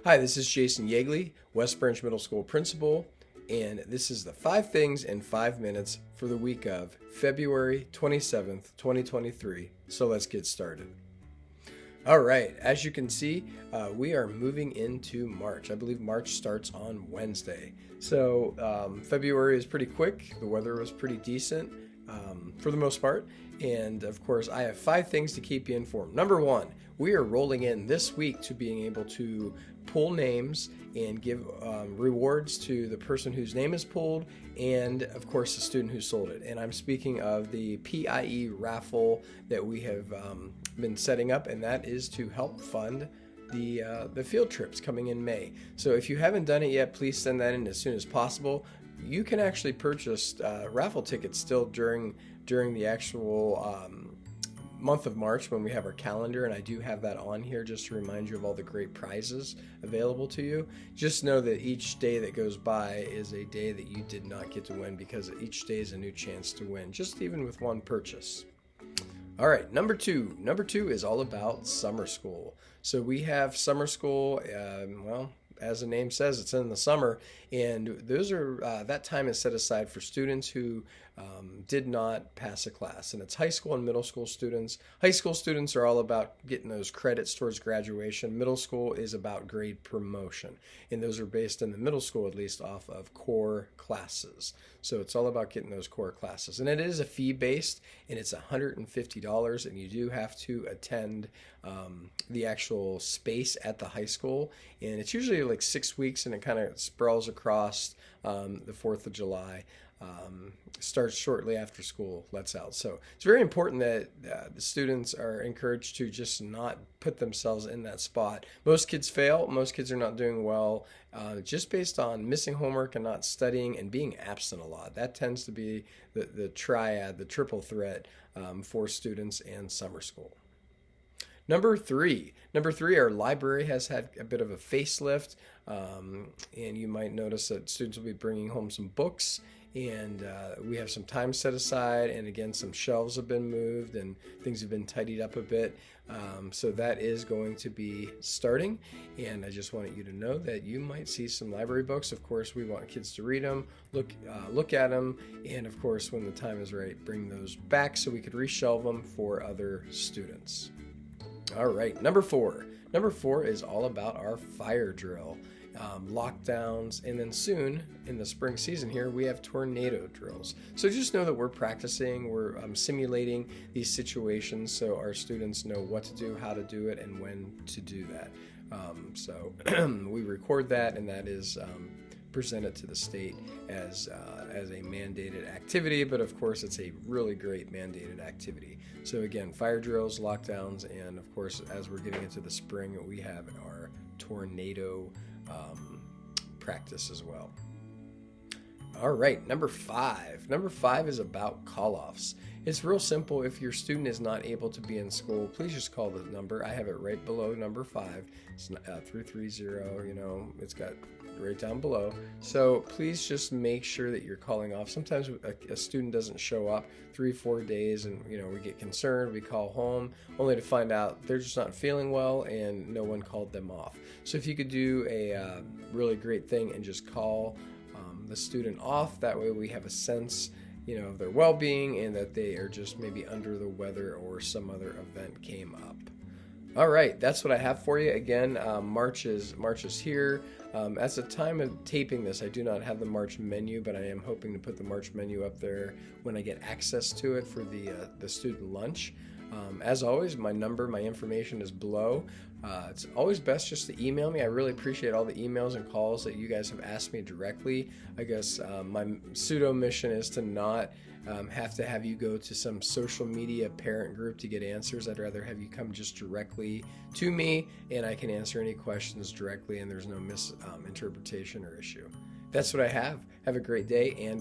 Hi, this is Jason Yeagley, West Branch Middle School principal, and this is the 5 things in 5 minutes for the week of February 27th, 2023. So let's get started. All right, as you can see, we are moving into March. I believe March starts on Wednesday. So February is pretty quick. The weather was pretty decent for the most part. And of course, I have 5 things to keep you informed. Number 1, we are rolling in this week to being able to pull names and give rewards to the person whose name is pulled and of course the student who sold it. And I'm speaking of the PIE raffle that we have been setting up, and that is to help fund the field trips coming in May. So if you haven't done it yet, please send that in as soon as possible. You can actually purchase raffle tickets still during the actual month of March when we have our calendar, and I do have that on here just to remind you of all the great prizes available to you. Just know that each day that goes by is a day that you did not get to win, because each day is a new chance to win, just even with one purchase. All right, number two is all about summer school. So we have summer school, as the name says, it's in the summer, and those are that time is set aside for students who did not pass a class, and it's high school and middle school students. High school students are all about getting those credits towards graduation. Middle school is about grade promotion, and those are based in the middle school at least off of core classes. So it's all about getting those core classes, and it is a fee based, and it's $150, and you do have to attend the actual space at the high school, and it's usually like 6 weeks, and it kind of sprawls across the 4th of July. Starts shortly after school lets out. So it's very important that the students are encouraged to just not put themselves in that spot. Most kids fail. Most kids are not doing well just based on missing homework and not studying and being absent a lot. That tends to be the triad, the triple threat for students and summer school. Number three, our library has had a bit of a facelift, and you might notice that students will be bringing home some books, and we have some time set aside, and again, some shelves have been moved and things have been tidied up a bit. So that is going to be starting, and I just wanted you to know that you might see some library books. Of course, we want kids to read them, look at them, and of course, when the time is right, bring those back so we could reshelve them for other students. All right, number four is all about our fire drill, lockdowns, and then soon in the spring season here we have tornado drills. So just know that we're practicing, we're simulating these situations so our students know what to do, how to do it, and when to do that. So we record that, and that is presented to the state as a mandated activity, but of course it's a really great mandated activity. So again, fire drills, lockdowns, and of course as we're getting into the spring, we have our tornado practice as well. All right, number five is about call-offs. It's real simple. If your student is not able to be in school, please just call the number. I have it right below number 5. It's 330, it's got right down below. So please just make sure that you're calling off. Sometimes a student doesn't show up 3-4 days, and we get concerned, we call home only to find out they're just not feeling well and no one called them off. So if you could do a really great thing and just call the student off, that way we have a sense of their well-being and that they are just maybe under the weather or some other event came up. All right, that's what I have for you. Again, March is here. At the time of taping this, I do not have the March menu, but I am hoping to put the March menu up there when I get access to it for the student lunch. As always, my information is below. It's always best just to email me. I really appreciate all the emails and calls that you guys have asked me directly. I guess my pseudo mission is to not have to have you go to some social media parent group to get answers. I'd rather have you come just directly to me, and I can answer any questions directly, and there's no misinterpretation or issue. That's what I have. Have a great day, and